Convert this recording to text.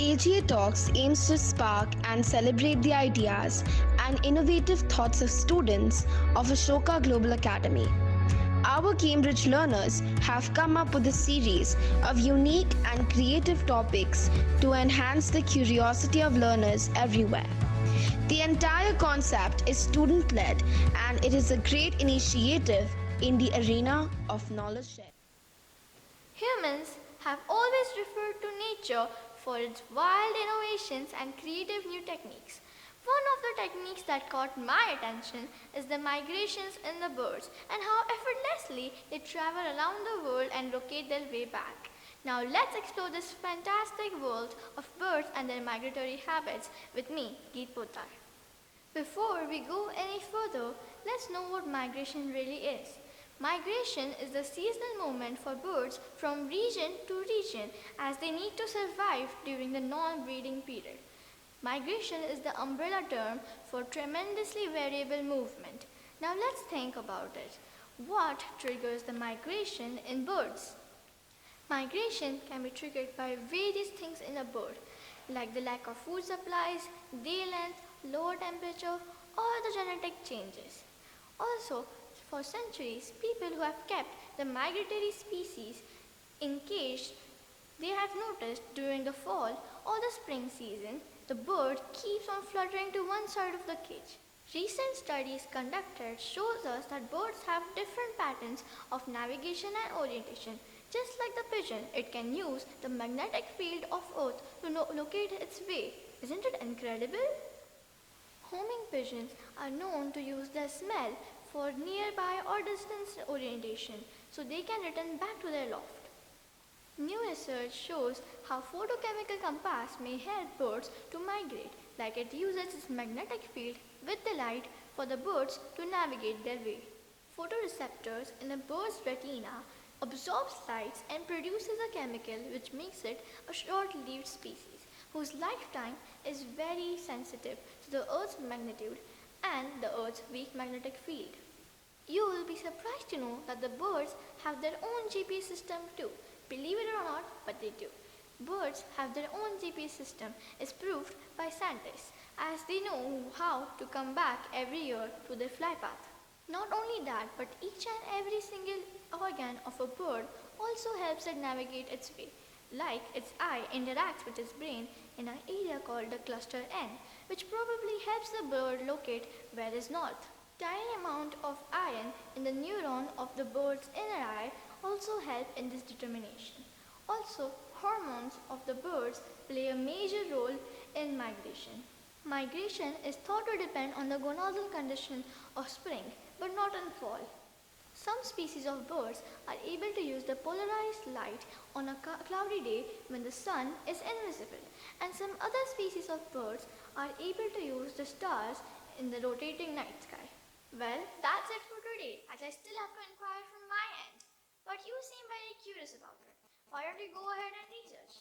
AGA Talks aims to spark and celebrate the ideas and innovative thoughts of students of Ashoka Global Academy. Our Cambridge learners have come up with a series of unique and creative topics to enhance the curiosity of learners everywhere. The entire concept is student led and it is a great initiative in the arena of knowledge sharing. Humans have always referred to nature for its wild innovations and creative new techniques. One of the techniques that caught my attention is the migrations in the birds and how effortlessly they travel around the world and locate their way back. Now let's explore this fantastic world of birds and their migratory habits with me, Geet Potar. Before we go any further, let's know what migration really is. Migration is the seasonal movement for birds from region to region as they need to survive during the non-breeding period. Migration is the umbrella term for tremendously variable movement. Now let's think about it. What triggers the migration in birds? Migration can be triggered by various things in a bird, like the lack of food supplies, day length, lower temperature, or the genetic changes. Also, for centuries, people who have kept the migratory species encaged, they have noticed during the fall or the spring season, the bird keeps on fluttering to one side of the cage. Recent studies conducted shows us that birds have different patterns of navigation and orientation. Just like the pigeon, it can use the magnetic field of Earth to locate its way. Isn't it incredible? Homing pigeons are known to use their smell for nearby or distance orientation so they can return back to their loft. New research shows how photochemical compass may help birds to migrate, like it uses its magnetic field with the light for the birds to navigate their way. Photoreceptors in a bird's retina absorbs light and produces a chemical which makes it a short-lived species whose lifetime is very sensitive to the Earth's magnitude and the Earth's weak magnetic field. You will be surprised to know that the birds have their own GPS system too. Believe it or not, but they do. Birds have their own GPS system is proved by scientists as they know how to come back every year to their fly path. Not only that, but each and every single organ of a bird also helps it navigate its way. Like its eye interacts with its brain in an area called the cluster N, which probably helps the bird locate where is north. Tiny amount of iron in the neuron of the bird's inner eye also help in this determination. Also, hormones of the birds play a major role in migration. Migration is thought to depend on the gonadal condition of spring, but not in fall. Some species of birds are able to use the polarized light on a cloudy day when the sun is invisible, and some other species of birds are able to use the stars in the rotating night sky. Well, that's it for today, as I still have to inquire from my end. But you seem very curious about it. Why don't you go ahead and research?